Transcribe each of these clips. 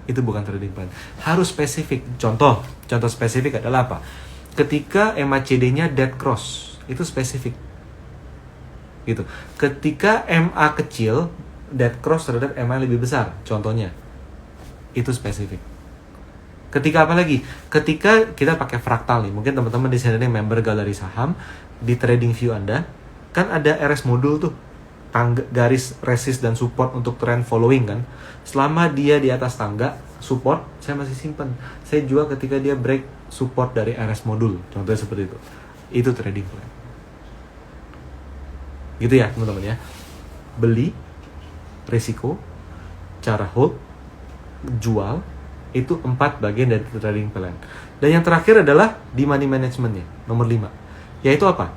itu bukan trading plan. Harus spesifik. Contoh spesifik adalah apa? Ketika MACD-nya dead cross, itu spesifik. Gitu. Ketika MA kecil dead cross terhadap MA lebih besar, contohnya. Itu spesifik. Ketika apa lagi? Ketika kita pakai fraktal nih. Mungkin teman-teman di sini member galeri saham, di trading view Anda kan ada RS modul tuh. Garis resist dan support untuk trend following kan. Selama dia di atas tangga support, saya masih simpan. Saya jual ketika dia break support dari RS modul. Contohnya seperti itu. Itu trading plan. Gitu ya teman-teman ya. Beli, risiko, cara hold, jual, itu 4 bagian dari trading plan. Dan yang terakhir adalah di money managementnya, nomor 5. Yaitu apa?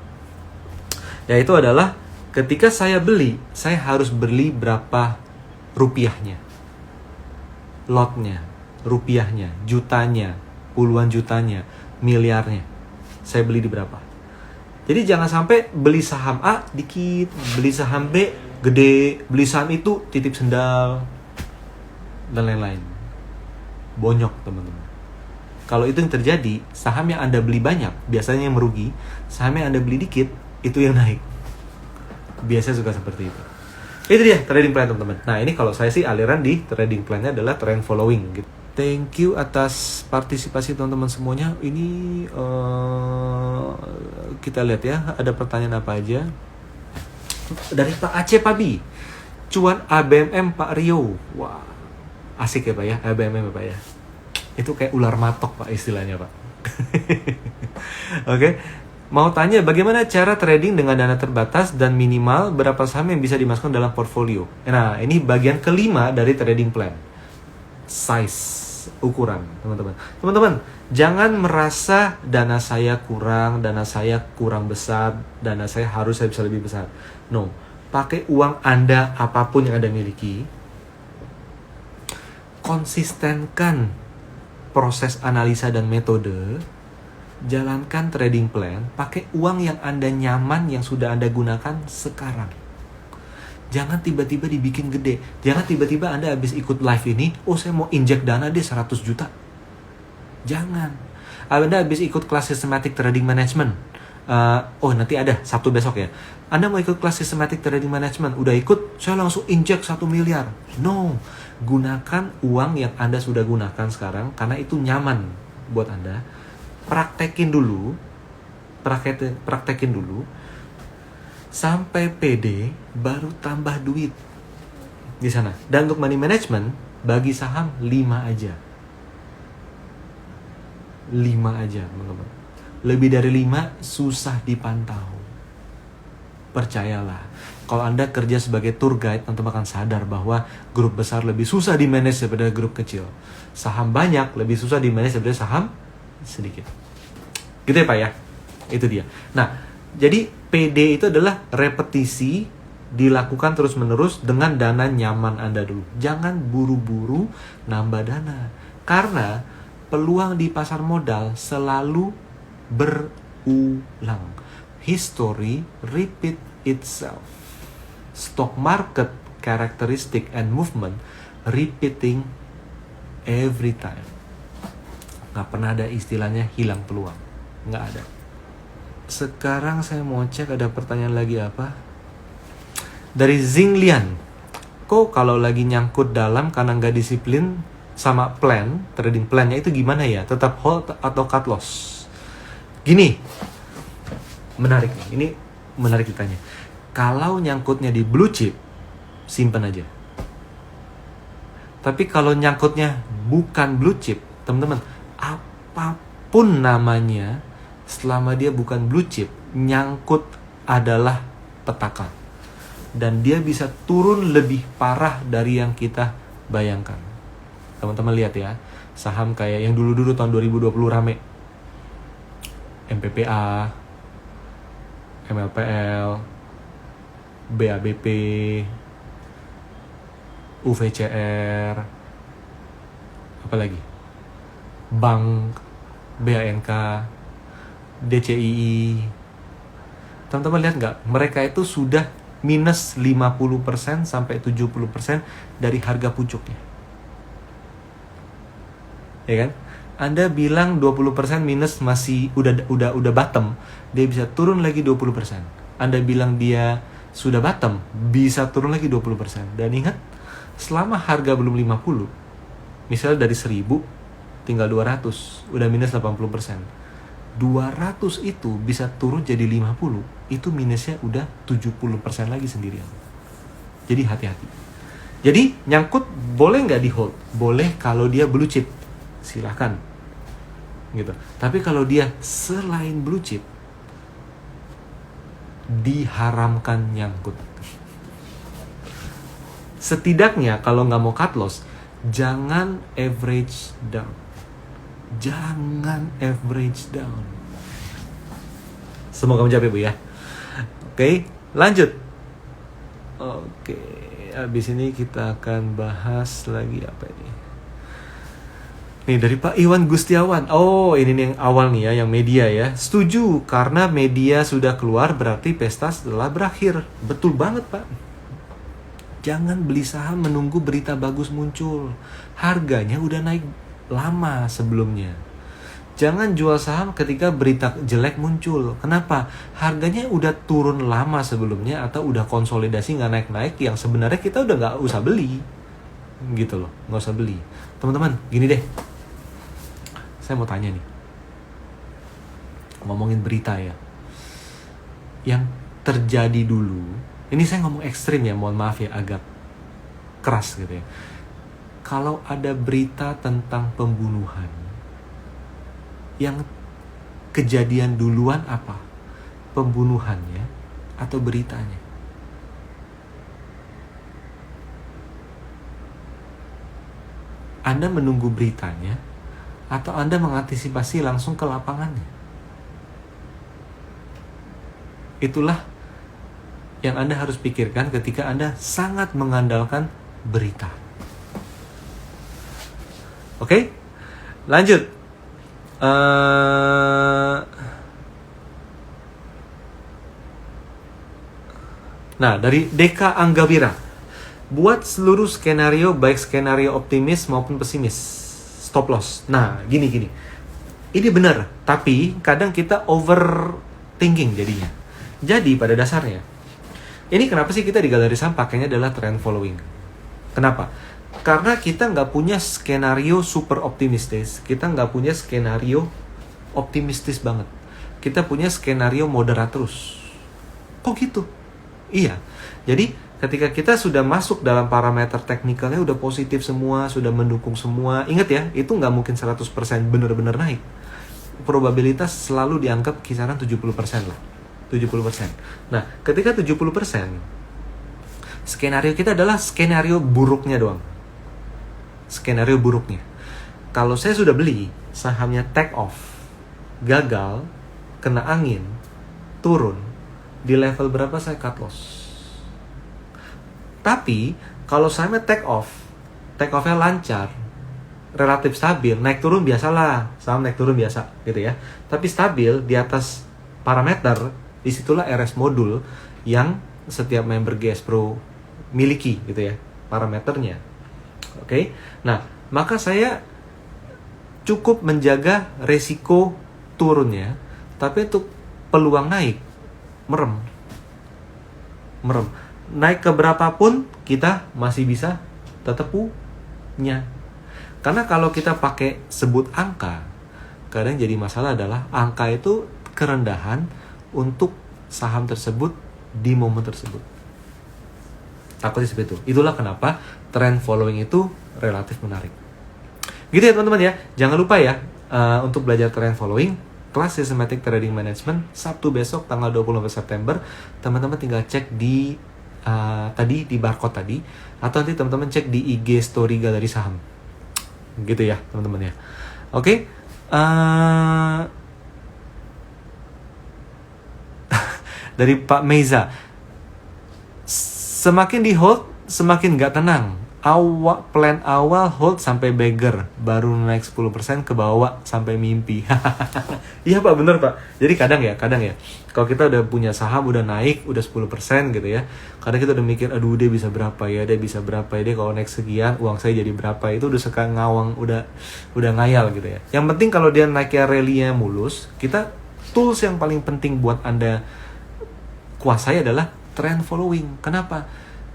Yaitu adalah ketika saya beli, saya harus beli berapa rupiahnya. Lotnya, rupiahnya, jutanya, puluhan jutanya, miliarnya. Saya beli di berapa. Jadi jangan sampai beli saham A dikit, beli saham B gede, beli saham itu titip sendal, dan lain-lain. Bonyok teman-teman. Kalau itu yang terjadi, saham yang Anda beli banyak, biasanya yang merugi. Saham yang Anda beli dikit, itu yang naik. Biasanya suka seperti itu. Itu dia trading plan teman-teman. Nah ini kalau saya sih aliran di trading plan-nya adalah trend following gitu. Thank you atas partisipasi teman-teman semuanya. Ini kita lihat ya, ada pertanyaan apa aja. Dari Pak Aceh Pabi. Cuan ABMM Pak Rio. Wah, asik ya Pak ya, ABMM ya Pak ya. Itu kayak ular matok Pak istilahnya Pak. Oke. Mau tanya bagaimana cara trading dengan dana terbatas dan minimal berapa saham yang bisa dimasukkan dalam portfolio. Nah, ini bagian kelima dari trading plan. Size, ukuran, teman-teman. Teman-teman, jangan merasa dana saya kurang besar, dana saya harusnya bisa lebih besar. No, pakai uang Anda apapun yang Anda miliki. Konsistenkan proses analisa dan metode. Jalankan trading plan, pakai uang yang Anda nyaman, yang sudah Anda gunakan sekarang. Jangan tiba-tiba dibikin gede. Jangan tiba-tiba Anda habis ikut live ini, saya mau injek dana deh 100 juta. Jangan. Anda habis ikut kelas systematic trading management. Nanti ada Sabtu besok ya. Anda mau ikut kelas systematic trading management, udah ikut, saya langsung injek 1 miliar. No. Gunakan uang yang Anda sudah gunakan sekarang, karena itu nyaman buat Anda. Praktekin dulu sampai pede, baru tambah duit di sana. Dan untuk money management, bagi saham 5 aja, teman-teman. Lebih dari 5 susah dipantau. Percayalah, kalau Anda kerja sebagai tour guide, teman-teman akan sadar bahwa grup besar lebih susah di-manage daripada grup kecil. Saham banyak lebih susah di-manage daripada saham sedikit. Gitu ya Pak ya. Itu dia. Nah, jadi PD itu adalah repetisi, dilakukan terus-menerus dengan dana nyaman Anda dulu. Jangan buru-buru nambah dana. Karena peluang di pasar modal selalu berulang. History repeat itself. Stock market characteristic and movement repeating every time. Nggak pernah ada istilahnya hilang peluang. Nggak ada. Sekarang saya mau cek ada pertanyaan lagi apa. Dari Zinglian. Kok kalau lagi nyangkut dalam karena nggak disiplin sama plan, trading plannya itu gimana ya? Tetap hold atau cut loss? Gini. Menarik nih. Ini menarik ditanya. Kalau nyangkutnya di blue chip, simpan aja. Tapi kalau nyangkutnya bukan blue chip, teman-teman, apapun namanya, selama dia bukan blue chip, nyangkut adalah petaka. Dan dia bisa turun lebih parah dari yang kita bayangkan. Teman-teman lihat ya, saham kayak yang dulu-dulu tahun 2020 rame. MPPA, MLPL, BABP, UVCR, apa lagi? Bank, BANK, DCII. Teman-teman lihat nggak? Mereka itu sudah minus 50% sampai 70% dari harga pucuknya. ya kan? Anda bilang 20% minus masih udah bottom, dia bisa turun lagi 20%. Anda bilang dia sudah bottom, bisa turun lagi 20%. Dan ingat, selama harga belum 50, misalnya dari 1000 tinggal 200, udah minus 80%. 200 itu bisa turun jadi 50, itu minusnya udah 70% lagi sendirian. Jadi hati-hati. Jadi nyangkut boleh nggak di hold? Boleh kalau dia blue chip, silahkan gitu. Tapi kalau dia selain blue chip, diharamkan nyangkut. Setidaknya kalau nggak mau cut loss, jangan average down. Jangan average down. Semoga menjawab Bu ya. Oke, lanjut. Oke, habis ini kita akan bahas lagi apa ini? Nih dari Pak Iwan Gustiawan. Oh, ini nih yang awal nih ya, yang media ya. Setuju, karena media sudah keluar berarti pesta setelah berakhir. Betul banget Pak. Jangan beli saham menunggu berita bagus muncul. Harganya udah naik lama sebelumnya. Jangan jual saham ketika berita jelek muncul. Kenapa? Harganya udah turun lama sebelumnya atau udah konsolidasi nggak naik-naik yang sebenarnya kita udah nggak usah beli. Gitu loh, nggak usah beli. Teman-teman, gini deh. Saya mau tanya nih. Ngomongin berita ya. Yang terjadi dulu. Ini saya ngomong ekstrim ya, mohon maaf ya, agak keras gitu ya. Kalau ada berita tentang pembunuhan, yang kejadian duluan apa? Pembunuhannya atau beritanya? Anda menunggu beritanya atau Anda mengantisipasi langsung ke lapangannya? Itulah yang Anda harus pikirkan ketika Anda sangat mengandalkan berita. Oke? Lanjut. Nah, dari Deka Anggawira. Buat seluruh skenario, baik skenario optimis maupun pesimis. Stop loss. Nah, gini. Ini benar, tapi kadang kita overthinking jadinya. Jadi pada dasarnya, ini kenapa sih kita di Galeri Saham pakainya adalah trend following? Kenapa? Karena kita nggak punya skenario super optimistis. Kita nggak punya skenario optimistis banget. Kita punya skenario moderat terus. Kok gitu? Iya. Jadi ketika kita sudah masuk dalam parameter teknikalnya udah positif semua, sudah mendukung semua. Ingat ya, itu nggak mungkin 100% benar-benar naik. Probabilitas selalu dianggap kisaran 70% lah. 70%. Nah, ketika 70%, skenario kita adalah skenario buruknya doang. Skenario buruknya. Kalau saya sudah beli, sahamnya take off, gagal, kena angin, turun, di level berapa saya cut loss. Tapi, kalau sahamnya take off-nya lancar, relatif stabil, naik turun biasalah, saham naik turun biasa gitu ya. Tapi stabil di atas parameter, disitulah RS modul yang setiap member GS Pro miliki gitu ya, parameternya. Oke. Nah, maka saya cukup menjaga resiko turunnya, tapi untuk peluang naik merem. Naik ke berapapun kita masih bisa tetap punya. Karena kalau kita pakai sebut angka, kadang jadi masalah adalah angka itu kerendahan untuk saham tersebut di momen tersebut. Takutnya seperti itu. Itulah kenapa trend following itu relatif menarik. Gitu ya teman-teman ya. Jangan lupa ya untuk belajar trend following, kelas Systematic Trading Management Sabtu besok tanggal 20 September. Teman-teman tinggal cek di tadi di barcode tadi, atau nanti teman-teman cek di IG story Galeri Saham. Gitu ya teman-teman ya. Oke. Dari Pak Meiza, semakin di hold semakin gak tenang. plan awal hold sampai beggar, baru naik 10% ke bawah sampai mimpi. Iya Pak, bener Pak. Jadi kadang ya, kalau kita udah punya saham, udah naik, udah 10% gitu ya, kadang kita udah mikir, aduh dia bisa berapa ya, dia kalau naik sekian, uang saya jadi berapa, itu udah suka ngawang, udah ngayal gitu ya. Yang penting kalau dia naiknya rally-nya mulus, kita tools yang paling penting buat Anda kuasai adalah trend following. Kenapa?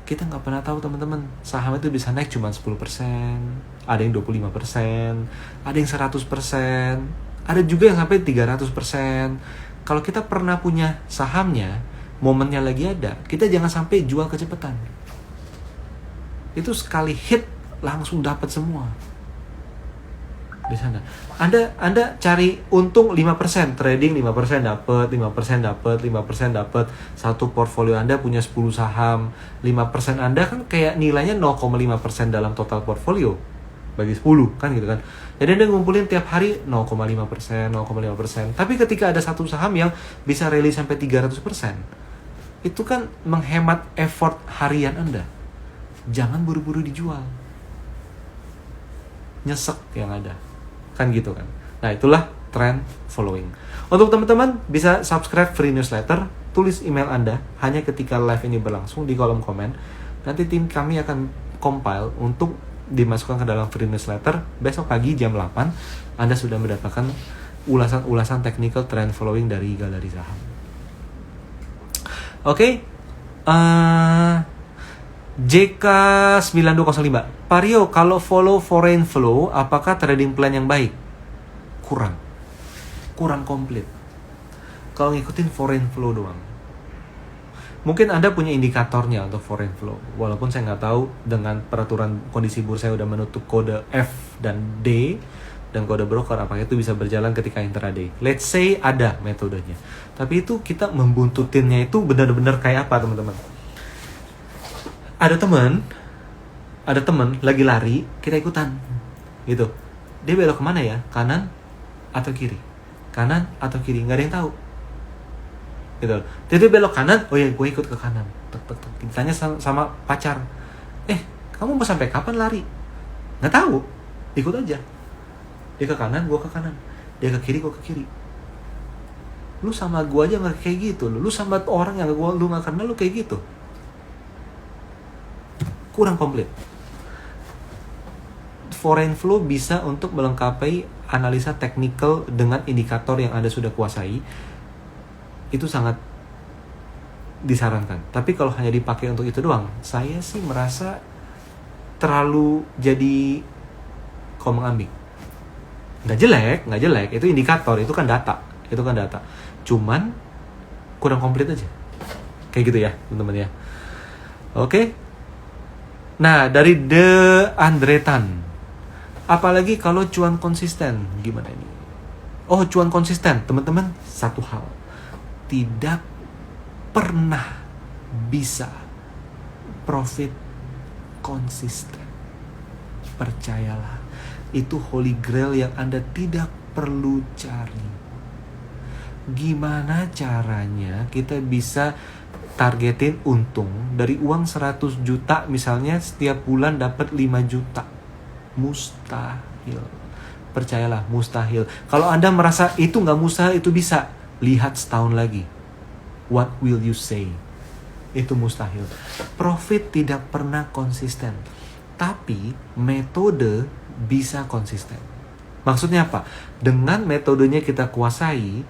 Kita nggak pernah tahu teman-teman, saham itu bisa naik cuma 10%, ada yang 25%, ada yang 100%, ada juga yang sampai 300%. Kalau kita pernah punya sahamnya, momennya lagi ada, kita jangan sampai jual kecepatan. Itu sekali hit langsung dapat semua di sana. Anda cari untung 5%, trading 5% dapat, 5% dapat, 5% dapat. Satu portfolio Anda punya 10 saham, 5% Anda kan kayak nilainya 0,5% dalam total portfolio bagi 10 kan gitu kan. Jadi Anda ngumpulin tiap hari 0,5%, 0,5%. Tapi ketika ada satu saham yang bisa rally sampai 300%, itu kan menghemat effort harian Anda. Jangan buru-buru dijual. Nyesek yang ada. Kan gitu kan. Nah, itulah trend following. Untuk teman-teman bisa subscribe free newsletter, tulis email Anda hanya ketika live ini berlangsung di kolom komen. Nanti tim kami akan compile untuk dimasukkan ke dalam free newsletter. Besok pagi jam 8 Anda sudah mendapatkan ulasan technical trend following dari Galeri Saham. Oke. JK9205, Pak Rio, kalau follow foreign flow, apakah trading plan yang baik? Kurang komplit. Kalau ngikutin foreign flow doang. Mungkin Anda punya indikatornya untuk foreign flow. Walaupun saya nggak tahu dengan peraturan kondisi bursa yang udah menutup kode F dan D dan kode broker, apakah itu bisa berjalan ketika intraday. Let's say ada metodenya. Tapi itu kita membuntutinnya itu benar-benar kayak apa teman-teman? Ada teman lagi lari, kita ikutan gitu. Dia belok kemana ya, kanan atau kiri, nggak ada yang tahu gitu. Dia belok kanan, oh ya gue ikut ke kanan. Ditanya sama pacar, kamu mau sampai kapan lari? Nggak tahu, ikut aja. Dia ke kanan, gue ke kanan. Dia ke kiri, gue ke kiri. Lu sama gue aja nggak kayak gitu. Lu sama orang yang lu nggak kenal lu kayak gitu. Kurang komplit. Foreign flow bisa untuk melengkapi analisa teknikal dengan indikator yang Anda sudah kuasai. Itu sangat disarankan. Tapi kalau hanya dipakai untuk itu doang, saya sih merasa terlalu jadi komeng-ambing. Nggak jelek, itu indikator, itu kan data. Cuman kurang komplit aja. Kayak gitu ya, teman-teman ya. Oke. Nah, dari The Andretan, apalagi kalau cuan konsisten, gimana ini? Oh, cuan konsisten, teman-teman, satu hal, tidak pernah bisa profit konsisten. Percayalah, itu holy grail yang Anda tidak perlu cari. Gimana caranya kita bisa targetin untung dari uang 100 juta misalnya setiap bulan dapat 5 juta? Mustahil. Percayalah, mustahil. Kalau Anda merasa itu nggak mustahil, itu bisa. Lihat setahun lagi. What will you say? Itu mustahil. Profit tidak pernah konsisten. Tapi metode bisa konsisten. Maksudnya apa? Dengan metodenya kita kuasai,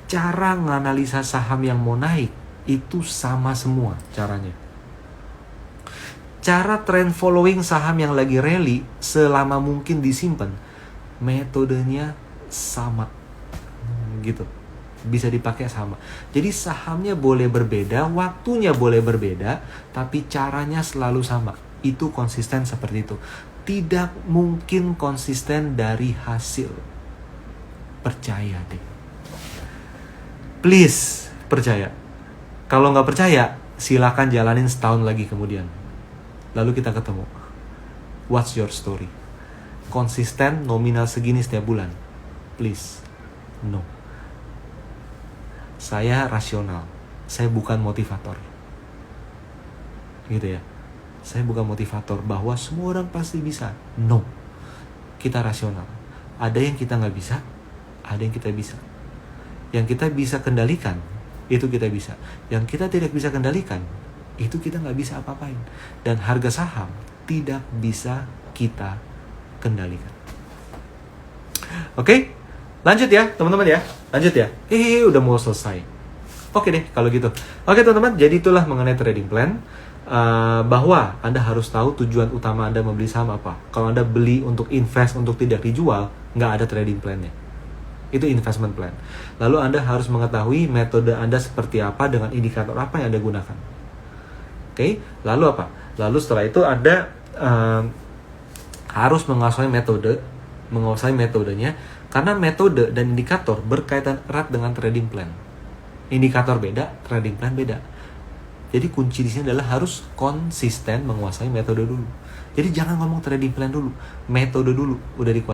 cara menganalisa saham yang mau naik itu sama semua caranya. Cara trend following saham yang lagi rally selama mungkin disimpan, metodenya sama. Gitu. Bisa dipakai sama. Jadi sahamnya boleh berbeda, waktunya boleh berbeda, tapi caranya selalu sama. Itu konsisten seperti itu. Tidak mungkin konsisten dari hasil. Percaya deh. Please, percaya. Kalau nggak percaya, silakan jalanin setahun lagi kemudian. Lalu kita ketemu. What's your story? Konsisten nominal segini setiap bulan? Please, no. Saya rasional. Saya bukan motivator. Gitu ya. Saya bukan motivator bahwa semua orang pasti bisa. No. Kita rasional. Ada yang kita nggak bisa, ada yang kita bisa. Yang kita bisa kendalikan, itu kita bisa. Yang kita tidak bisa kendalikan, itu kita nggak bisa apa-apain. Dan harga saham tidak bisa kita kendalikan. Oke? Lanjut ya, teman-teman ya. Lanjut ya. Udah mau selesai. Oke deh, kalau gitu. Oke teman-teman, jadi itulah mengenai trading plan. Bahwa Anda harus tahu tujuan utama Anda membeli saham apa. Kalau Anda beli untuk invest, untuk tidak dijual, nggak ada trading plan-nya. Itu investment plan. Lalu Anda harus mengetahui metode Anda seperti apa dengan indikator apa yang Anda gunakan. Oke, lalu apa? Lalu setelah itu Anda harus menguasai metodenya, karena metode dan indikator berkaitan erat dengan trading plan. Indikator beda, trading plan beda. Jadi kunci di sini adalah harus konsisten menguasai metode dulu. Jadi jangan ngomong trading plan dulu, metode dulu udah dikuasai.